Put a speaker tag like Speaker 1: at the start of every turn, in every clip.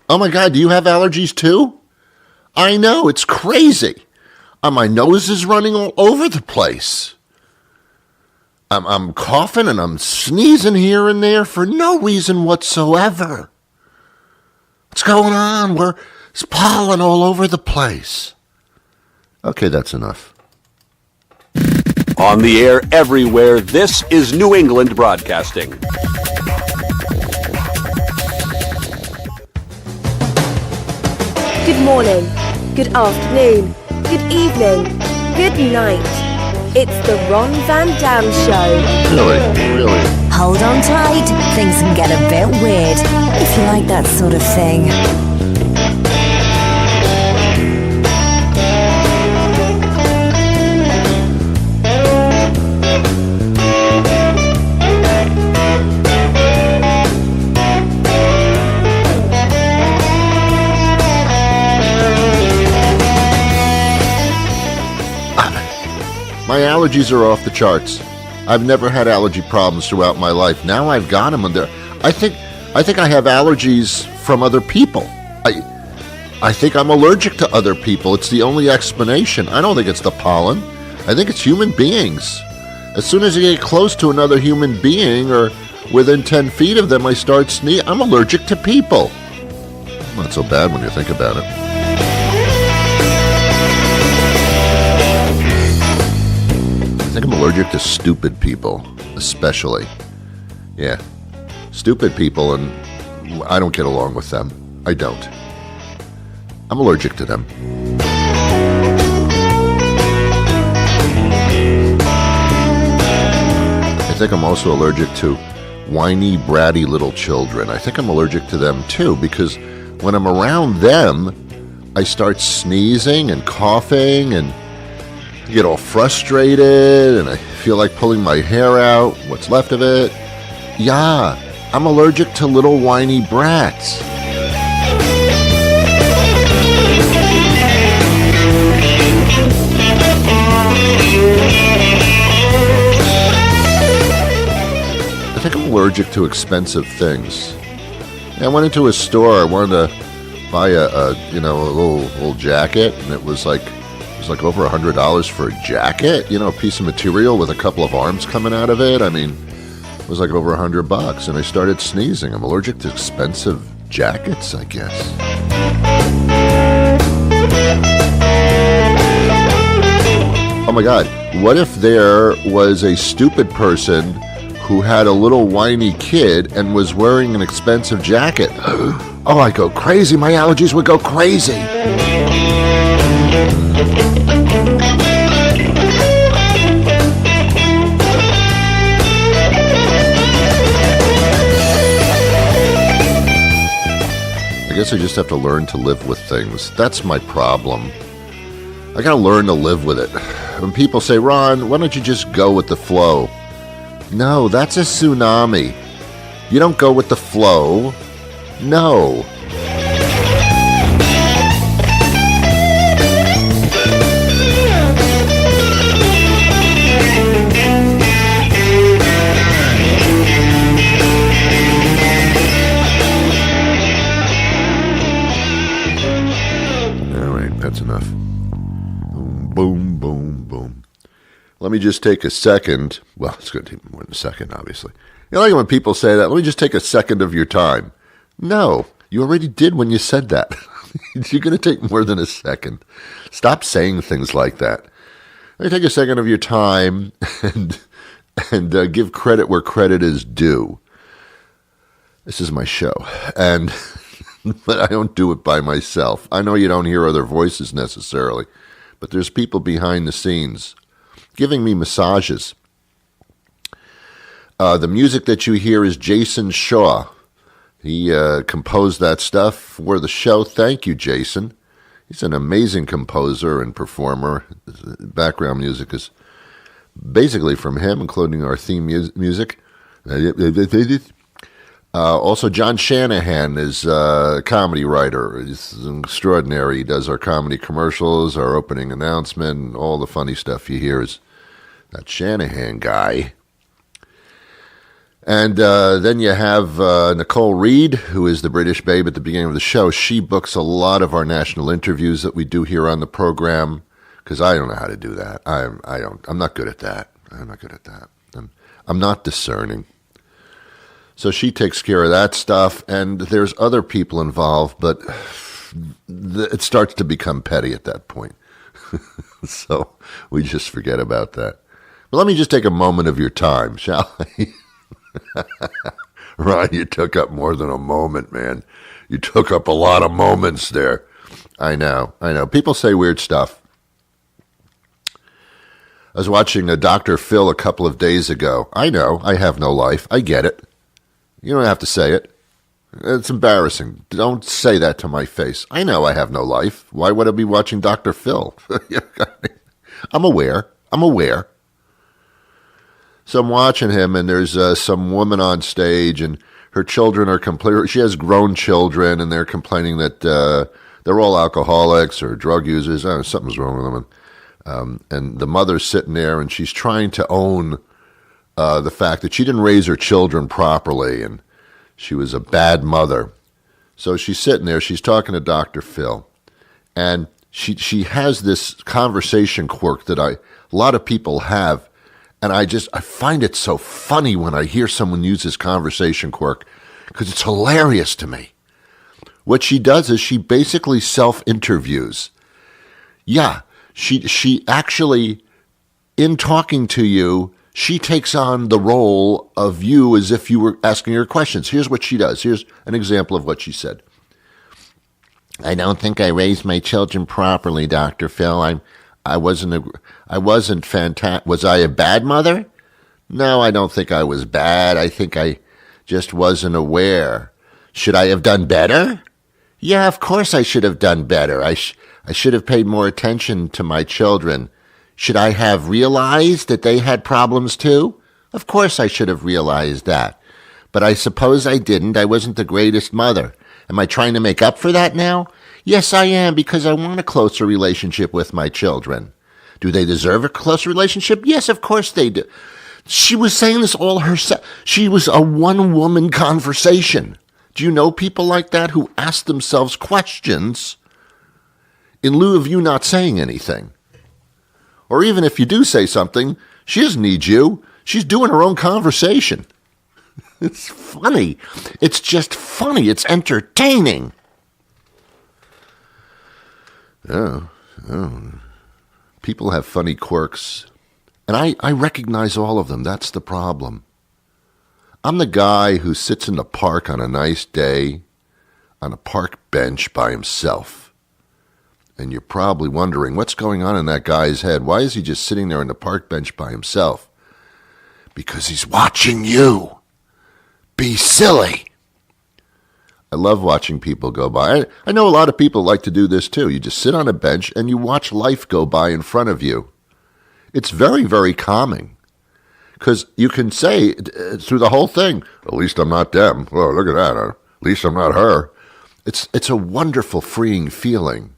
Speaker 1: Oh my God, do you have allergies too? I know, it's crazy. My nose is running all over the place. I'm coughing and I'm sneezing here and there for no reason whatsoever. What's going on? There's pollen all over the place. Okay, that's enough.
Speaker 2: On the air everywhere, this is New England Broadcasting.
Speaker 3: Good morning, good afternoon, good evening, good night. It's the Ron Van Dam Show.
Speaker 1: Really?
Speaker 4: Hold on tight, things can get a bit weird, if you like that sort of thing.
Speaker 1: My allergies are off the charts. I've never had allergy problems throughout my life. Now I've got them, and I think I have allergies from other people. I think I'm allergic to other people. It's the only explanation. I don't think it's the pollen. I think it's human beings. As soon as I get close to another human being or within 10 feet of them, I start sneezing. I'm allergic to people. Not so bad when you think about it. I think I'm allergic to stupid people, especially. Yeah, stupid people, and I don't get along with them. I don't. I'm allergic to them. I think I'm also allergic to whiny, bratty little children. I think I'm allergic to them too, because when I'm around them, I start sneezing and coughing and get all frustrated, and I feel like pulling my hair out, what's left of it. Yeah, I'm allergic to little whiny brats. I think I'm allergic to expensive things. I went into a store. I wanted to buy a little jacket, and it was like over $100 for a jacket, a piece of material with a couple of arms coming out of it. I mean, it was like over $100, and I started sneezing. I'm allergic to expensive jackets, I guess. Oh my God, what if there was a stupid person who had a little whiny kid and was wearing an expensive jacket? Oh, I'd go crazy. My allergies would go crazy. I guess I just have to learn to live with things. That's my problem. I gotta learn to live with it. When people say, Ron, why don't you just go with the flow? No, that's a tsunami. You don't go with the flow. No. That's enough. Boom, boom, boom. Let me just take a second. Well, it's going to take more than a second, obviously. You like when people say that, let me just take a second of your time. No, you already did when you said that. You're going to take more than a second. Stop saying things like that. Let me take a second of your time and give credit where credit is due. This is my show, and but I don't do it by myself. I know you don't hear other voices necessarily, but there's people behind the scenes giving me massages. The music that you hear is Jason Shaw. He composed that stuff for the show. Thank you, Jason. He's an amazing composer and performer. Background music is basically from him, including our theme music. Also, John Shanahan is a comedy writer. He's extraordinary. He does our comedy commercials, our opening announcement, and all the funny stuff you hear is that Shanahan guy. And then you have Nicole Reed, who is the British babe at the beginning of the show. She books a lot of our national interviews that we do here on the program, because I don't know how to do that. I'm not good at that. I'm not good at that. I'm not discerning. So she takes care of that stuff, and there's other people involved, but it starts to become petty at that point. So we just forget about that. But let me just take a moment of your time, shall I? Ron, you took up more than a moment, man. You took up a lot of moments there. I know. People say weird stuff. I was watching a Dr. Phil a couple of days ago. I know, I have no life. I get it. You don't have to say it. It's embarrassing. Don't say that to my face. I know I have no life. Why would I be watching Dr. Phil? I'm aware. So I'm watching him, and there's some woman on stage, and her children are complaining. She has grown children, and they're complaining that they're all alcoholics or drug users. Something's wrong with them. And the mother's sitting there, and she's trying to own the fact that she didn't raise her children properly, and she was a bad mother. So she's sitting there. She's talking to Dr. Phil, and she has this conversation quirk that a lot of people have. And I find it so funny when I hear someone use this conversation quirk, because it's hilarious to me. What she does is she basically self-interviews. Yeah, she actually, in talking to you, she takes on the role of you as if you were asking her questions. Here's what she does. Here's an example of what she said. I don't think I raised my children properly, Dr. Phil. I wasn't fantastic. Was I a bad mother? No, I don't think I was bad. I think I just wasn't aware. Should I have done better? Yeah, of course I should have done better. I should have paid more attention to my children. Should I have realized that they had problems too? Of course I should have realized that. But I suppose I didn't. I wasn't the greatest mother. Am I trying to make up for that now? Yes, I am, because I want a closer relationship with my children. Do they deserve a closer relationship? Yes, of course they do. She was saying this all herself. She was a one-woman conversation. Do you know people like that who ask themselves questions in lieu of you not saying anything? Or even if you do say something, she doesn't need you. She's doing her own conversation. It's funny. It's just funny. It's entertaining. Oh. People have funny quirks. And I recognize all of them. That's the problem. I'm the guy who sits in the park on a nice day on a park bench by himself. And you're probably wondering, what's going on in that guy's head? Why is he just sitting there on the park bench by himself? Because he's watching you. Be silly. I love watching people go by. I know a lot of people like to do this too. You just sit on a bench and you watch life go by in front of you. It's very, very calming. Because you can say through the whole thing, at least I'm not them. Oh, look at that. At least I'm not her. It's a wonderful, freeing feeling.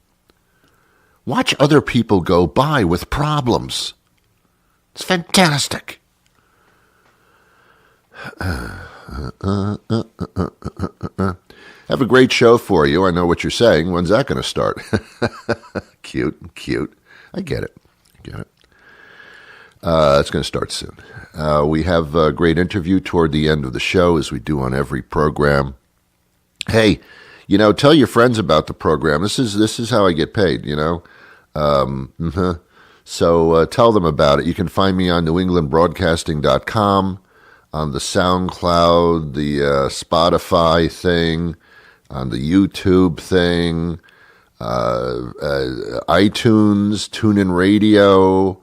Speaker 1: Watch other people go by with problems. It's fantastic. Have a great show for you. I know what you're saying. When's that going to start? Cute. I get it. It's going to start soon. We have a great interview toward the end of the show, as we do on every program. Hey, tell your friends about the program. This is how I get paid, So tell them about it. You can find me on NewEnglandBroadcasting.com, on the SoundCloud, the Spotify thing, on the YouTube thing, iTunes, TuneIn Radio,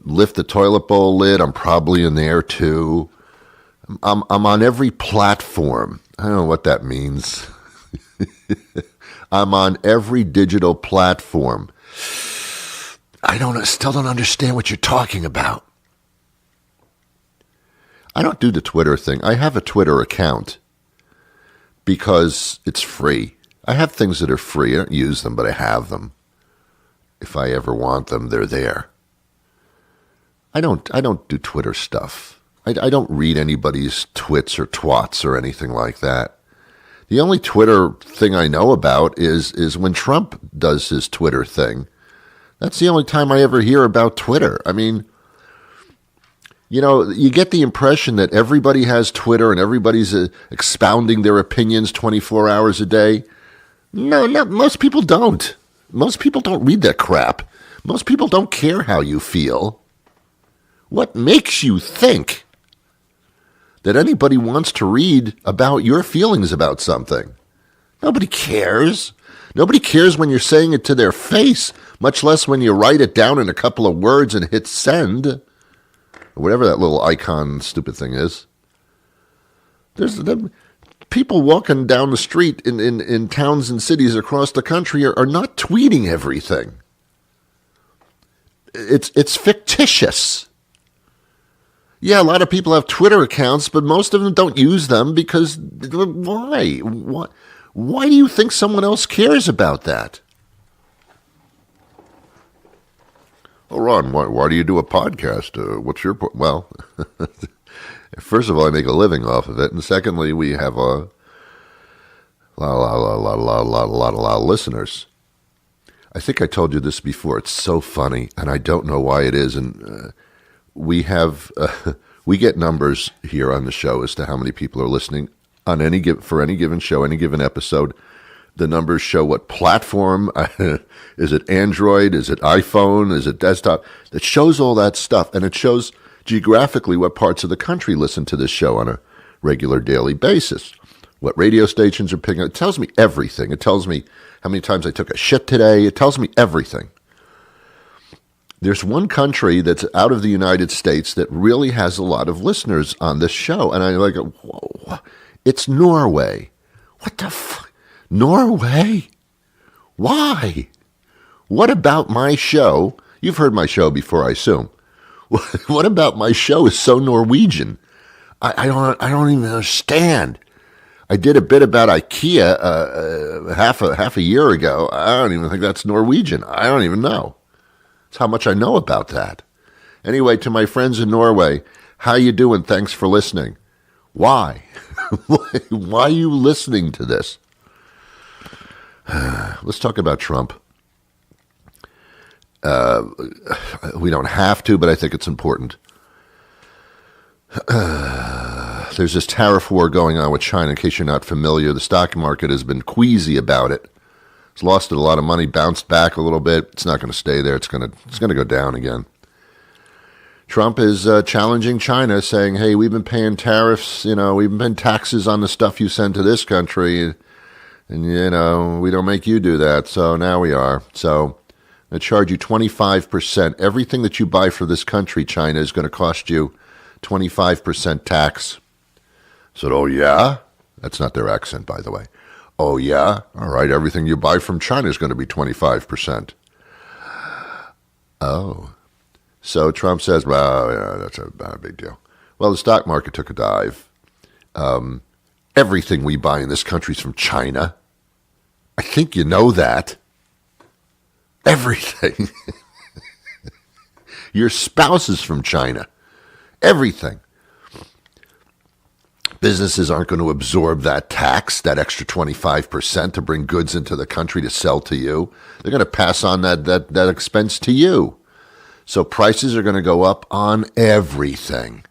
Speaker 1: Lift the Toilet Bowl lid. I'm probably in there too. I'm on every platform. I don't know what that means. I'm on every digital platform. I still don't understand what you're talking about. I don't do the Twitter thing. I have a Twitter account because it's free. I have things that are free. I don't use them, but I have them. If I ever want them, they're there. I don't do Twitter stuff. I don't read anybody's twits or twats or anything like that. The only Twitter thing I know about is when Trump does his Twitter thing. That's the only time I ever hear about Twitter. I mean, you know, you get the impression that everybody has Twitter and everybody's expounding their opinions 24 hours a day. No, most people don't. Most people don't read that crap. Most people don't care how you feel. What makes you think that anybody wants to read about your feelings about something? Nobody cares. Nobody cares when you're saying it to their face, much less when you write it down in a couple of words and hit send, or whatever that little icon stupid thing is. There's people walking down the street in towns and cities across the country are not tweeting everything. It's fictitious. Yeah, a lot of people have Twitter accounts, but most of them don't use them because why? Why do you think someone else cares about that? Oh, Ron, why do you do a podcast? What's your well? First of all, I make a living off of it, and secondly, we have a lot of listeners. I think I told you this before. It's so funny, and I don't know why it is. And we get numbers here on the show as to how many people are listening on for any given show, any given episode. The numbers show what platform. Is it Android? Is it iPhone? Is it desktop? It shows all that stuff, and it shows geographically what parts of the country listen to this show on a regular daily basis. What radio stations are picking up. It tells me everything. It tells me how many times I took a shit today. It tells me everything. There's one country that's out of the United States that really has a lot of listeners on this show. And I'm like, whoa, it's Norway. What the fuck? Norway? Why? What about my show? You've heard my show before, I assume. What about my show is so Norwegian? I don't even understand. I did a bit about IKEA half a year ago. I don't even think that's Norwegian. I don't even know. That's how much I know about that. Anyway, to my friends in Norway, how you doing? Thanks for listening. Why? Why are you listening to this? Let's talk about Trump. We don't have to, but I think it's important. There's this tariff war going on with China. In case you're not familiar, the stock market has been queasy about it. It's lost a lot of money, bounced back a little bit. It's not going to stay there. It's going to go down again. Trump is challenging China, saying, hey, we've been paying tariffs, we've been paying taxes on the stuff you send to this country, and, we don't make you do that, so now we are. So they charge you 25%. Everything that you buy for this country, China, is going to cost you 25% tax. I said, oh, yeah? That's not their accent, by the way. Oh, yeah? All right, everything you buy from China is going to be 25%. Oh. So Trump says, well, yeah, that's not a big deal. Well, the stock market took a dive. Everything we buy in this country is from China. I think you know that. Everything. Your spouse is from China. Everything. Businesses aren't going to absorb that tax, that extra 25% to bring goods into the country to sell to you. They're going to pass on that expense to you. So prices are going to go up on everything.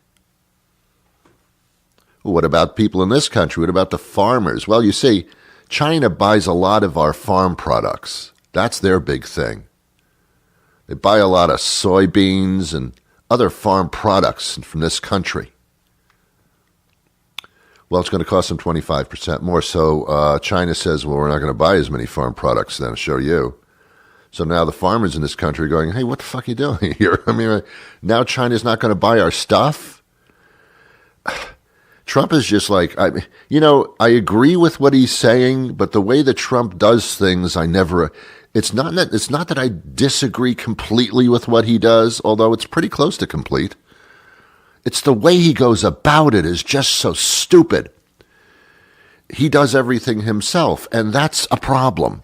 Speaker 1: What about people in this country? What about the farmers? Well, you see, China buys a lot of our farm products. That's their big thing. They buy a lot of soybeans and other farm products from this country. Well, it's going to cost them 25% more. So China says, well, we're not going to buy as many farm products then, show you. So now the farmers in this country are going, hey, what the fuck are you doing here? I mean, now China's not going to buy our stuff? Trump is just like, I agree with what he's saying, but the way that Trump does things, it's not that I disagree completely with what he does, although it's pretty close to complete. It's the way he goes about it is just so stupid. He does everything himself, and that's a problem.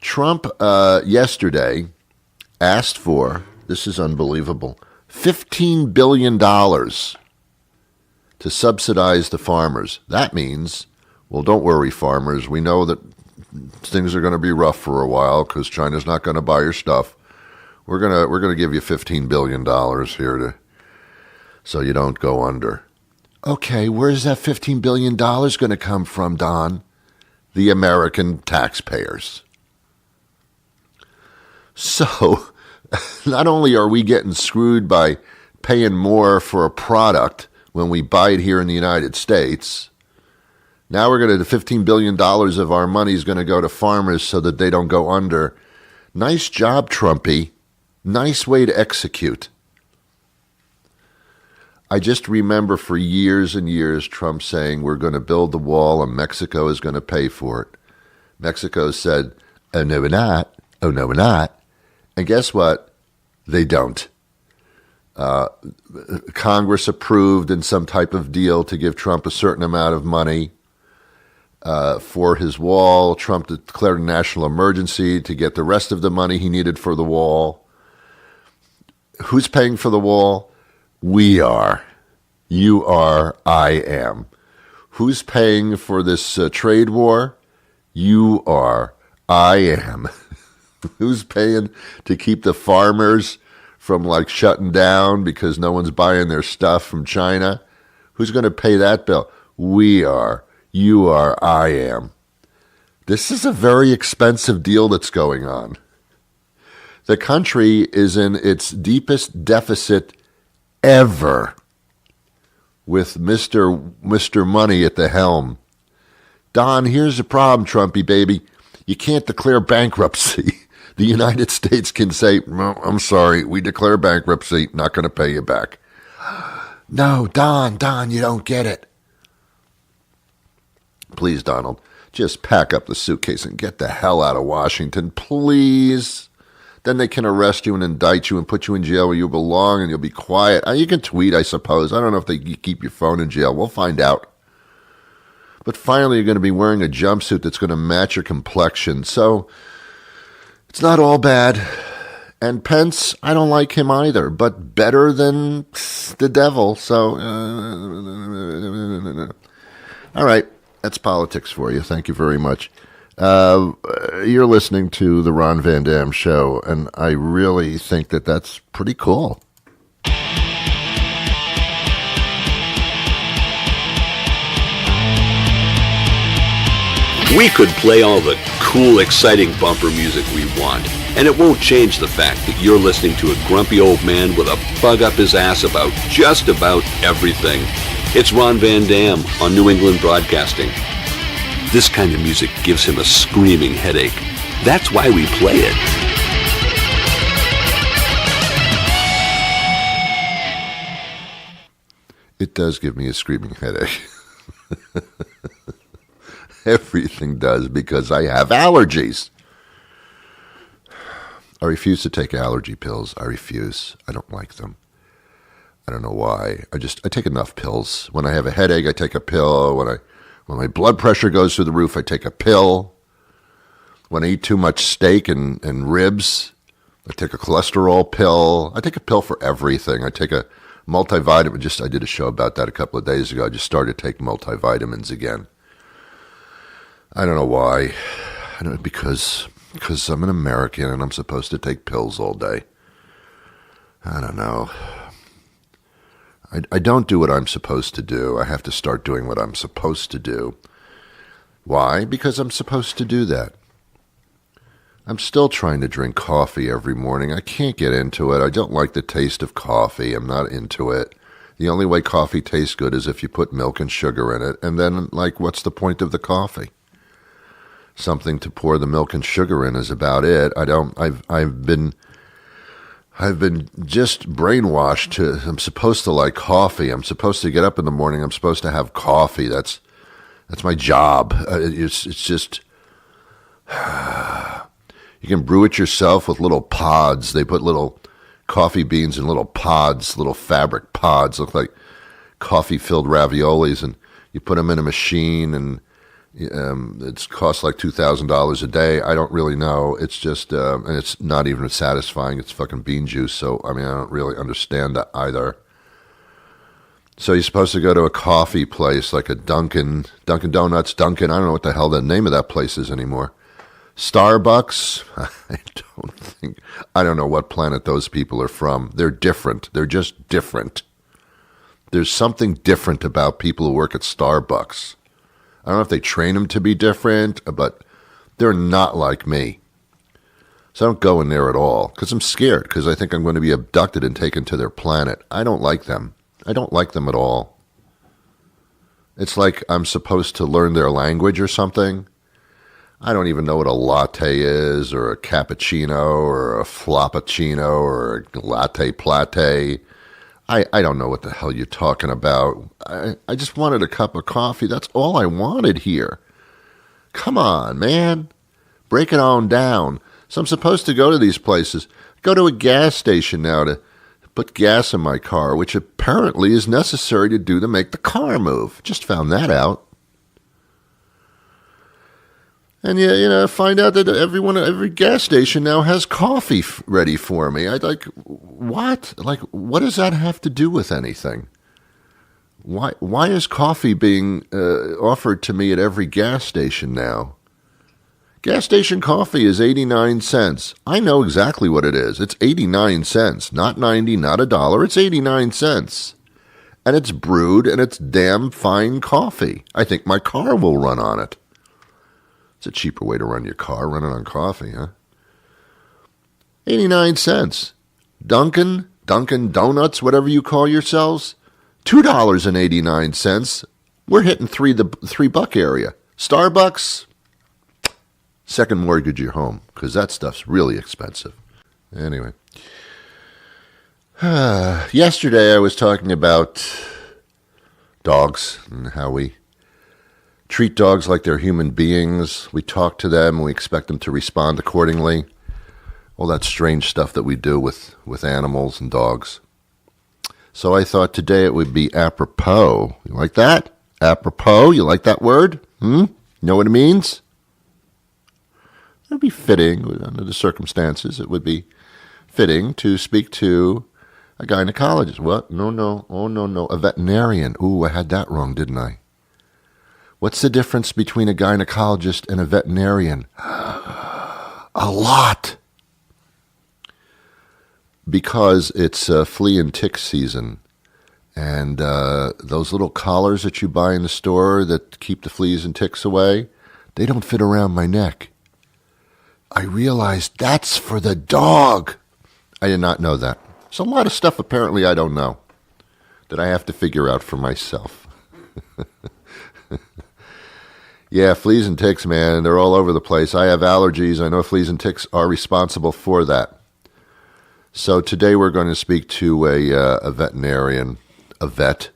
Speaker 1: Trump yesterday asked for, this is unbelievable, $15 billion to subsidize the farmers. That means, well, don't worry, farmers. We know that things are going to be rough for a while because China's not going to buy your stuff. We're gonna give you $15 billion here so you don't go under. Okay, where's that $15 billion going to come from, Don? The American taxpayers. So, not only are we getting screwed by paying more for a product when we buy it here in the United States, now we're going to, $15 billion of our money is going to go to farmers so that they don't go under. Nice job, Trumpy. Nice way to execute. I just remember for years and years Trump saying we're going to build the wall and Mexico is going to pay for it. Mexico said, oh, no, we're not. Oh, no, we're not. And guess what? They don't. Congress approved in some type of deal to give Trump a certain amount of money for his wall. Trump declared a national emergency to get the rest of the money he needed for the wall. Who's paying for the wall? We are. You are. I am. Who's paying for this trade war? You are. I am. Who's paying to keep the farmers from shutting down because no one's buying their stuff from China? Who's going to pay that bill? We are. You are. I am. This is a very expensive deal that's going on. The country is in its deepest deficit ever with Mr. Money at the helm. Don, here's the problem, Trumpy baby. You can't declare bankruptcy. The United States can say, well, I'm sorry, we declare bankruptcy, not going to pay you back. No, Don, you don't get it. Please, Donald, just pack up the suitcase and get the hell out of Washington, please. Then they can arrest you and indict you and put you in jail where you belong and you'll be quiet. You can tweet, I suppose. I don't know if you keep your phone in jail. We'll find out. But finally, you're going to be wearing a jumpsuit that's going to match your complexion. So it's not all bad. And Pence, I don't like him either, but better than the devil. So, all right. That's politics for you. Thank you very much. You're listening to the Ron Van Dam Show, and I really think that that's pretty cool.
Speaker 2: We could play all the cool, exciting bumper music we want, and it won't change the fact that you're listening to a grumpy old man with a bug up his ass about just about everything. It's Ron Van Dam on New England Broadcasting. This kind of music gives him a screaming headache. That's why we play it.
Speaker 1: It does give me a screaming headache. Everything does because I have allergies. I refuse to take allergy pills. I refuse. I don't like them. I don't know why. I take enough pills. When I have a headache, I take a pill. When my blood pressure goes through the roof, I take a pill. When I eat too much steak and ribs, I take a cholesterol pill. I take a pill for everything. I take a multivitamin. I did a show about that a couple of days ago. I just started taking multivitamins again. I don't know why. Because I'm an American and I'm supposed to take pills all day. I don't know. I don't do what I'm supposed to do. I have to start doing what I'm supposed to do. Why? Because I'm supposed to do that. I'm still trying to drink coffee every morning. I can't get into it. I don't like the taste of coffee. I'm not into it. The only way coffee tastes good is if you put milk and sugar in it. And then, what's the point of the coffee? Something to pour the milk and sugar in is about it. I've been just brainwashed I'm supposed to like coffee. I'm supposed to get up in the morning. I'm supposed to have coffee. That's my job. It's just, you can brew it yourself with little pods. They put little coffee beans in little pods, little fabric pods, look like coffee-filled raviolis, and you put them in a machine, and It's cost like $2,000 a day. I don't really know. It's just, and it's not even satisfying. It's fucking bean juice. So, I mean, I don't really understand that either. So you're supposed to go to a coffee place like a Dunkin' Donuts, Dunkin'. I don't know what the hell the name of that place is anymore. Starbucks. I don't know what planet those people are from. They're different. They're just different. There's something different about people who work at Starbucks. I don't know if they train them to be different, but they're not like me. So I don't go in there at all because I'm scared because I think I'm going to be abducted and taken to their planet. I don't like them. I don't like them at all. It's like I'm supposed to learn their language or something. I don't even know what a latte is or a cappuccino or a floppuccino or a latte platte. I don't know what the hell you're talking about. I just wanted a cup of coffee. That's all I wanted here. Come on, man. Break it on down. So I'm supposed to go to these places. Go to a gas station now to put gas in my car, which apparently is necessary to make the car move. Just found that out. And find out that every gas station now has coffee ready for me. I what? What does that have to do with anything? Why is coffee being offered to me at every gas station now? Gas station coffee is 89 cents. I know exactly what it is. It's 89 cents, not 90, not $1. It's 89 cents. And it's brewed and it's damn fine coffee. I think my car will run on it. It's a cheaper way to run your car, run it on coffee, huh? 89 cents. Dunkin' Donuts, whatever you call yourselves, $2.89. We're hitting the $3 area. Starbucks, second mortgage your home, because that stuff's really expensive. Anyway. Yesterday I was talking about dogs and how we treat dogs like they're human beings. We talk to them and we expect them to respond accordingly. All that strange stuff that we do with animals and dogs. So I thought today it would be apropos. You like that? Apropos? You like that word? You know what it means? It would be fitting, under the circumstances, it would be fitting to speak to a gynecologist. What? No. Oh, no. A veterinarian. Ooh, I had that wrong, didn't I? What's the difference between a gynecologist and a veterinarian? A lot. Because it's flea and tick season. And those little collars that you buy in the store that keep the fleas and ticks away, they don't fit around my neck. I realized that's for the dog. I did not know that. There's a lot of stuff apparently I don't know that I have to figure out for myself. Yeah, fleas and ticks, man, they're all over the place. I have allergies. I know fleas and ticks are responsible for that. So today we're going to speak to a veterinarian, a vet.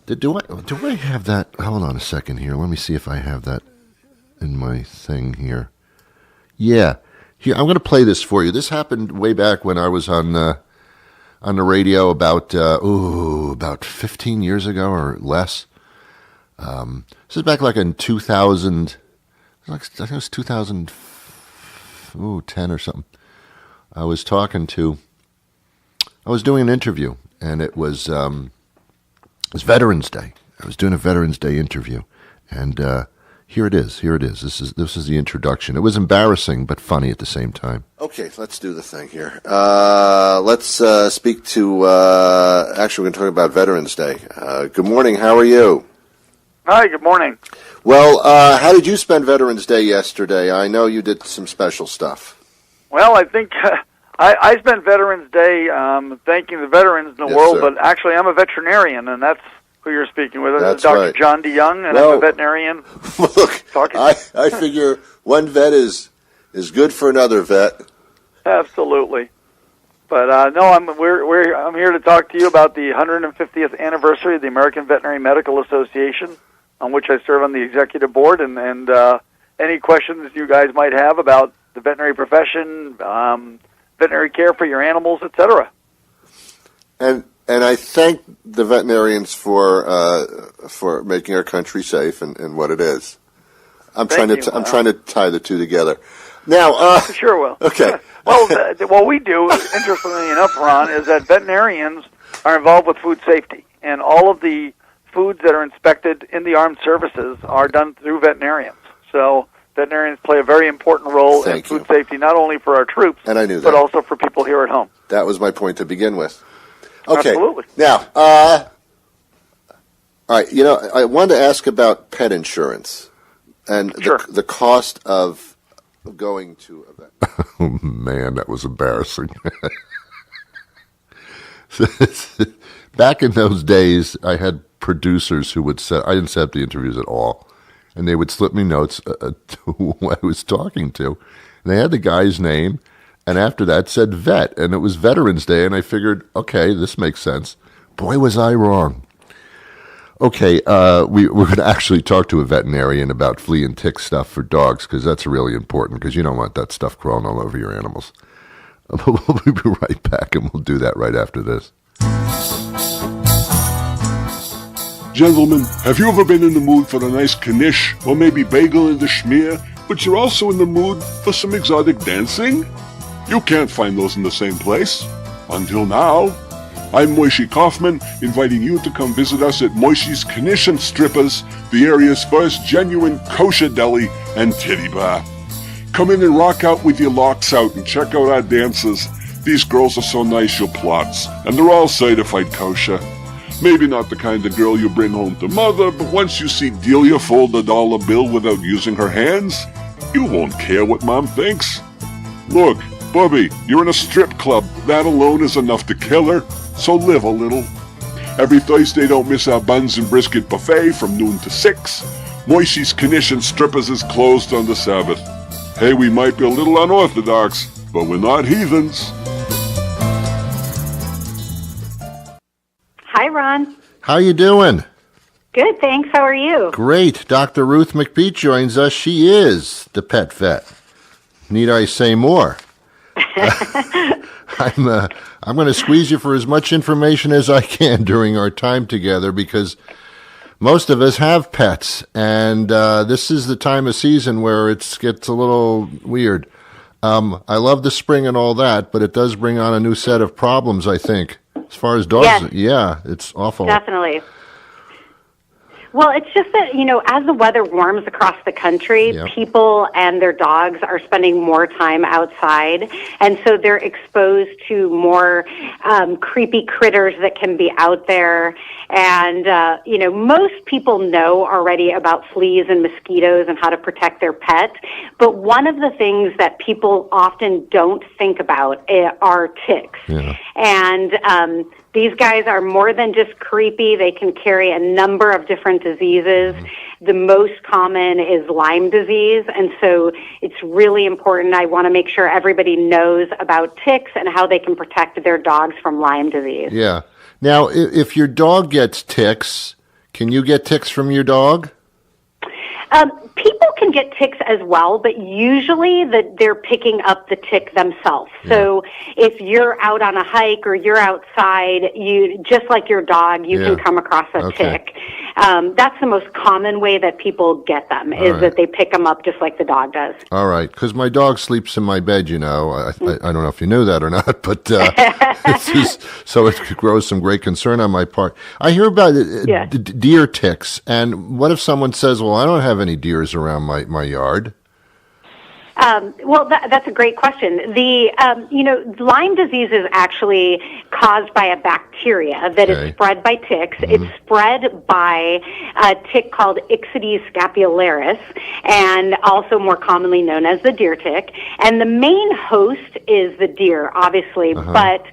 Speaker 1: Do I have that? Hold on a second here. Let me see if I have that in my thing here. Yeah. Here, I'm going to play this for you. This happened way back when I was on the radio about 15 years ago or less. This is back like in 2000, I think it was 2010 or something. I was doing an interview, and it was Veterans Day. I was doing a Veterans Day interview, and here it is. This is the introduction. It was embarrassing but funny at the same time. Okay, let's do the thing here. Let's speak to. Actually, we're going to talk about Veterans Day. Good morning. How are you?
Speaker 5: Hi, good morning.
Speaker 1: Well, how did you spend Veterans Day yesterday? I know you did some special stuff.
Speaker 5: Well, I think I spent Veterans Day thanking the veterans in the world,
Speaker 1: sir.
Speaker 5: But actually I'm a veterinarian, and that's who you're speaking with.
Speaker 1: That's
Speaker 5: Dr.
Speaker 1: right.
Speaker 5: John DeYoung, and I'm a veterinarian.
Speaker 1: Look, I figure one vet is good for another vet.
Speaker 5: Absolutely. But no, I'm here to talk to you about the 150th anniversary of the American Veterinary Medical Association, on which I serve on the executive board, and any questions you guys might have about the veterinary profession, veterinary care for your animals, etc.
Speaker 1: And And I thank the veterinarians for making our country safe and what it is. I'm trying to tie the two together. Now,
Speaker 5: sure will.
Speaker 1: Okay.
Speaker 5: Well, what we do, interestingly enough, Ron, is that veterinarians are involved with food safety, and all of the foods that are inspected in the armed services are done through veterinarians. So veterinarians play a very important role in food safety, not only for our troops,
Speaker 1: and I knew that,
Speaker 5: but also for people here at home.
Speaker 1: That was my point to begin with. Okay.
Speaker 5: Absolutely.
Speaker 1: Now, all right, I wanted to ask about pet insurance and the cost of going to a vet. Oh, man, that was embarrassing. Back in those days, I had producers who would I didn't set up the interviews at all, and they would slip me notes to who I was talking to. And they had the guy's name, and after that said vet, and it was Veterans Day, and I figured, okay, this makes sense. Boy, was I wrong. Okay, we're going to actually talk to a veterinarian about flea and tick stuff for dogs, because that's really important, because you don't want that stuff crawling all over your animals. We'll be right back, and we'll do that right after this.
Speaker 6: Gentlemen, have you ever been in the mood for a nice knish or maybe bagel in the schmear, but you're also in the mood for some exotic dancing? You can't find those in the same place. Until now. I'm Moishi Kaufman, inviting you to come visit us at Moishi's Knish and Strippers, the area's first genuine kosher deli and titty bar. Come in and rock out with your locks out and check out our dancers. These girls are so nice you'll plots, and they're all certified kosher. Maybe not the kind of girl you bring home to mother, but once you see Delia fold a dollar bill without using her hands, you won't care what Mom thinks. Look, Bubby, you're in a strip club. That alone is enough to kill her, so live a little. Every Thursday, don't miss our buns and brisket buffet from noon to 6. Moishi's Knish and Strippers is closed on the Sabbath. Hey, we might be a little unorthodox, but we're not heathens.
Speaker 7: Hi, Ron.
Speaker 1: How you doing?
Speaker 7: Good, thanks. How are you?
Speaker 1: Great. Dr. Ruth MacPete joins us. She is the pet vet. Need I say more? I'm going to squeeze you for as much information as I can during our time together, because most of us have pets, and this is the time of season where it gets a little weird. I love the spring and all that, but it does bring on a new set of problems, I think. As far as dogs, yes. Yeah, it's awful.
Speaker 7: Definitely. Well, it's just that, as the weather warms across the country, people and their dogs are spending more time outside, and so they're exposed to more creepy critters that can be out there. And, most people know already about fleas and mosquitoes and how to protect their pet, but one of the things that people often don't think about are ticks. Yeah. And these guys are more than just creepy. They can carry a number of different diseases. Mm-hmm. The most common is Lyme disease, and so it's really important. I want to make sure everybody knows about ticks and how they can protect their dogs from Lyme disease.
Speaker 1: Yeah. Now, if your dog gets ticks, can you get ticks from your dog?
Speaker 7: People can get ticks as well, but usually they're picking up the tick themselves. Yeah. So if you're out on a hike or you're outside, just like your dog, you can come across a tick. That's the most common way that people get them, that they pick them up just like the dog does.
Speaker 1: All right, because my dog sleeps in my bed, I don't know if you knew that or not, but so it grows some great concern on my part. I hear about deer ticks, and what if someone says, well, I don't have any deers around my yard?
Speaker 7: Well, that's a great question. Lyme disease is actually caused by a bacteria that is spread by ticks. Mm-hmm. It's spread by a tick called Ixodes scapularis, and also more commonly known as the deer tick. And the main host is the deer, obviously, but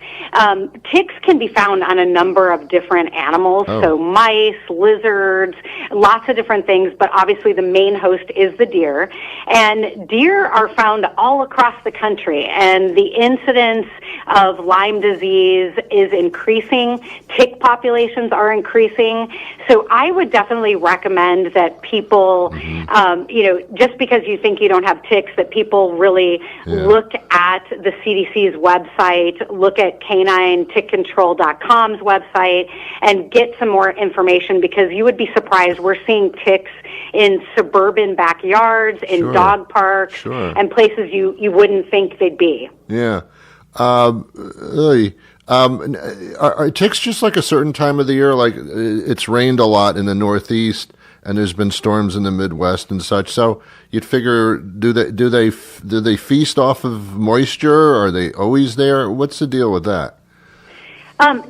Speaker 7: ticks can be found on a number of different animals, so mice, lizards, lots of different things, but obviously the main host is the deer. And deer are found all across the country, and the incidence of Lyme disease is increasing. Tick populations are increasing. So I would definitely recommend that people, just because you think you don't have ticks, that people really look at the CDC's website, look at caninetickcontrol.com's website, and get some more information, because you would be surprised. We're seeing ticks in suburban backyards, in dog parks, and places you wouldn't think they'd be.
Speaker 1: Yeah. Are ticks just like a certain time of the year? Like it's rained a lot in the Northeast, and there's been storms in the Midwest and such. So you'd figure, do they feast off of moisture? Are they always there? What's the deal with that?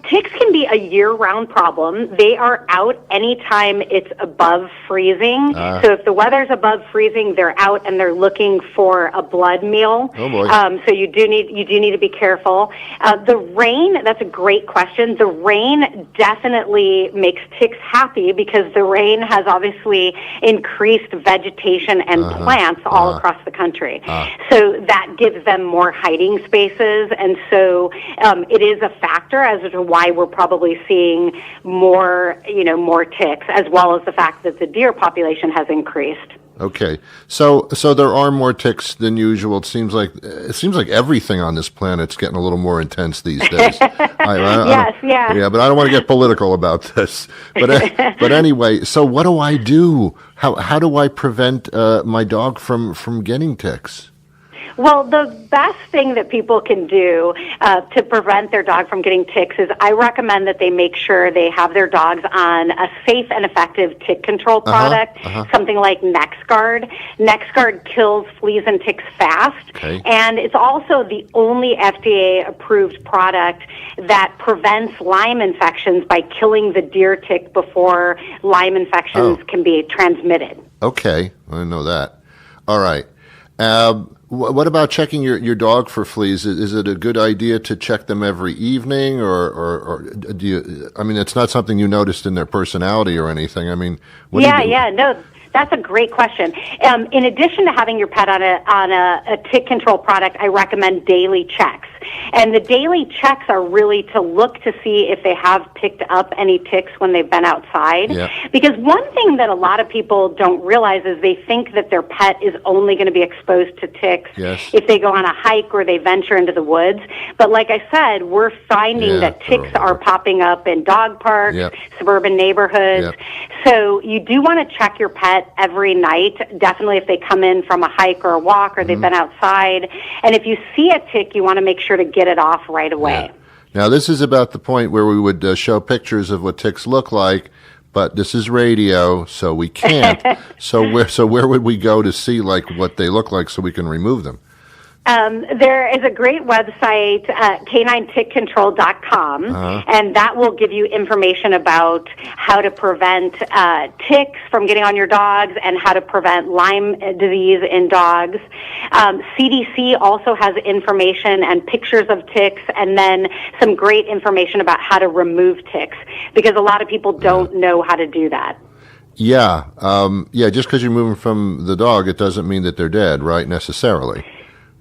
Speaker 7: Ticks can be a year-round problem. They are out anytime it's above freezing. So if the weather's above freezing, they're out and they're looking for a blood meal.
Speaker 1: Oh boy!
Speaker 7: So you do need to be careful. The rain, that's a great question. The rain definitely makes ticks happy, because the rain has obviously increased vegetation and plants all across the country. So that gives them more hiding spaces, and so it is a factor as to why we're probably seeing more ticks, as well as the fact that the deer population has increased.
Speaker 1: Okay, so there are more ticks than usual. It seems like everything on this planet's getting a little more intense these days.
Speaker 7: Yeah,
Speaker 1: but I don't want to get political about this. But anyway, so what do I do? How do I prevent my dog from getting ticks?
Speaker 7: Well, the best thing that people can do to prevent their dog from getting ticks is I recommend that they make sure they have their dogs on a safe and effective tick control product, something like NexGard. NexGard kills fleas and ticks fast, and it's also the only FDA-approved product that prevents Lyme infections by killing the deer tick before Lyme infections can be transmitted.
Speaker 1: Okay, I didn't know that. All right. What about checking your dog for fleas? Is it a good idea to check them every evening, or do you? I mean, it's not something you noticed in their personality or anything. I mean, what do you do?
Speaker 7: No, that's a great question. In addition to having your pet on a tick control product, I recommend daily checks. And the daily checks are really to look to see if they have picked up any ticks when they've been outside. Yeah. Because one thing that a lot of people don't realize is they think that their pet is only going to be exposed to ticks if they go on a hike or they venture into the woods. But like I said, we're finding that ticks are popping up in dog parks, suburban neighborhoods. So you do want to check your pet every night, definitely if they come in from a hike or a walk or they've been outside. And if you see a tick, you want to make sure to get it off right away.
Speaker 1: Yeah. Now, this is about the point where we would show pictures of what ticks look like, but this is radio, so we can't. So where would we go to see like what they look like so we can remove them?
Speaker 7: There is a great website, caninetickcontrol.com, and that will give you information about how to prevent ticks from getting on your dogs and how to prevent Lyme disease in dogs. CDC also has information and pictures of ticks, and then some great information about how to remove ticks, because a lot of people don't know how to do that.
Speaker 1: Yeah, just because you're moving from the dog, it doesn't mean that they're dead, right, necessarily.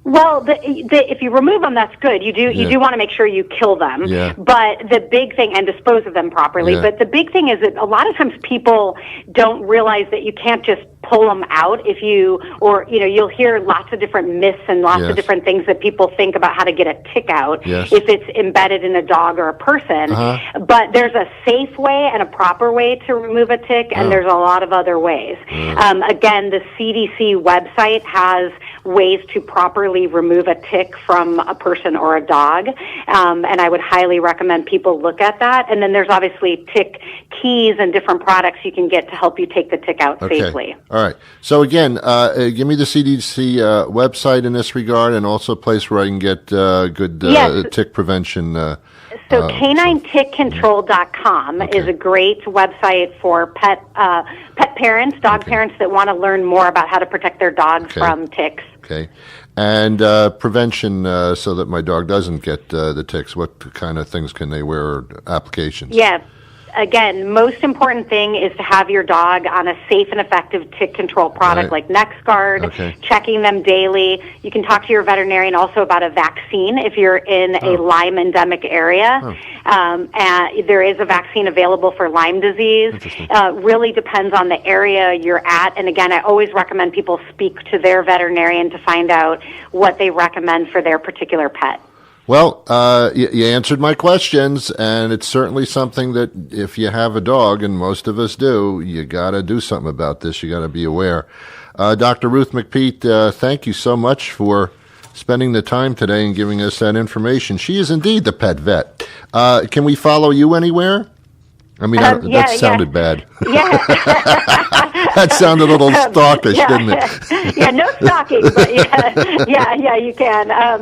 Speaker 7: Well, if you remove them, that's good. You do want to make sure you kill them, but the big thing, and dispose of them properly. But the big thing is that a lot of times people don't realize that you can't just pull them out you'll hear lots of different myths and lots of different things that people think about how to get a tick out if it's embedded in a dog or a person. But there's a safe way and a proper way to remove a tick, and there's a lot of other ways. Again, the CDC website has ways to properly remove a tick from a person or a dog, and I would highly recommend people look at that. And then there's obviously tick keys and different products you can get to help you take the tick out safely.
Speaker 1: All right. So again, give me the CDC website in this regard, and also a place where I can get good tick prevention.
Speaker 7: So caninetickcontrol.com is a great website for pet parents, dog parents that want to learn more about how to protect their dogs from ticks.
Speaker 1: Okay. And prevention so that my dog doesn't get the ticks. What kind of things can they wear, or applications?
Speaker 7: Yeah. again, most important thing is to have your dog on a safe and effective tick control product like NexGard, checking them daily. You can talk to your veterinarian also about a vaccine if you're in a Lyme endemic area. There is a vaccine available for Lyme disease. Really depends on the area you're at. And again, I always recommend people speak to their veterinarian to find out what they recommend for their particular pet.
Speaker 1: Well, you answered my questions, and it's certainly something that if you have a dog, and most of us do, you got to do something about this. You got to be aware. Dr. Ruth MacPete, thank you so much for spending the time today and giving us that information. She is indeed the pet vet. Can we follow you anywhere? I mean, that sounded bad.
Speaker 7: Yeah.
Speaker 1: That sounded a little stalkish, didn't it?
Speaker 7: Yeah, no stalking, but yeah, you can. I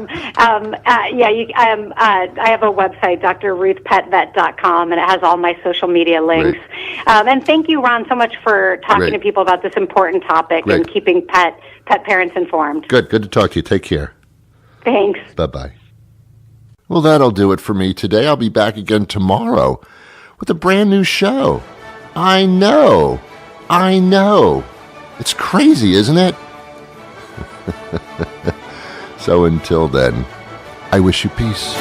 Speaker 7: have a website, drruthpetvet.com, and it has all my social media links. And thank you, Ron, so much for talking to people about this important topic and keeping pet parents informed.
Speaker 1: Good to talk to you. Take care.
Speaker 7: Thanks.
Speaker 1: Bye-bye. Well, that'll do it for me today. I'll be back again tomorrow with a brand new show. I know. It's crazy, isn't it? So until then, I wish you peace.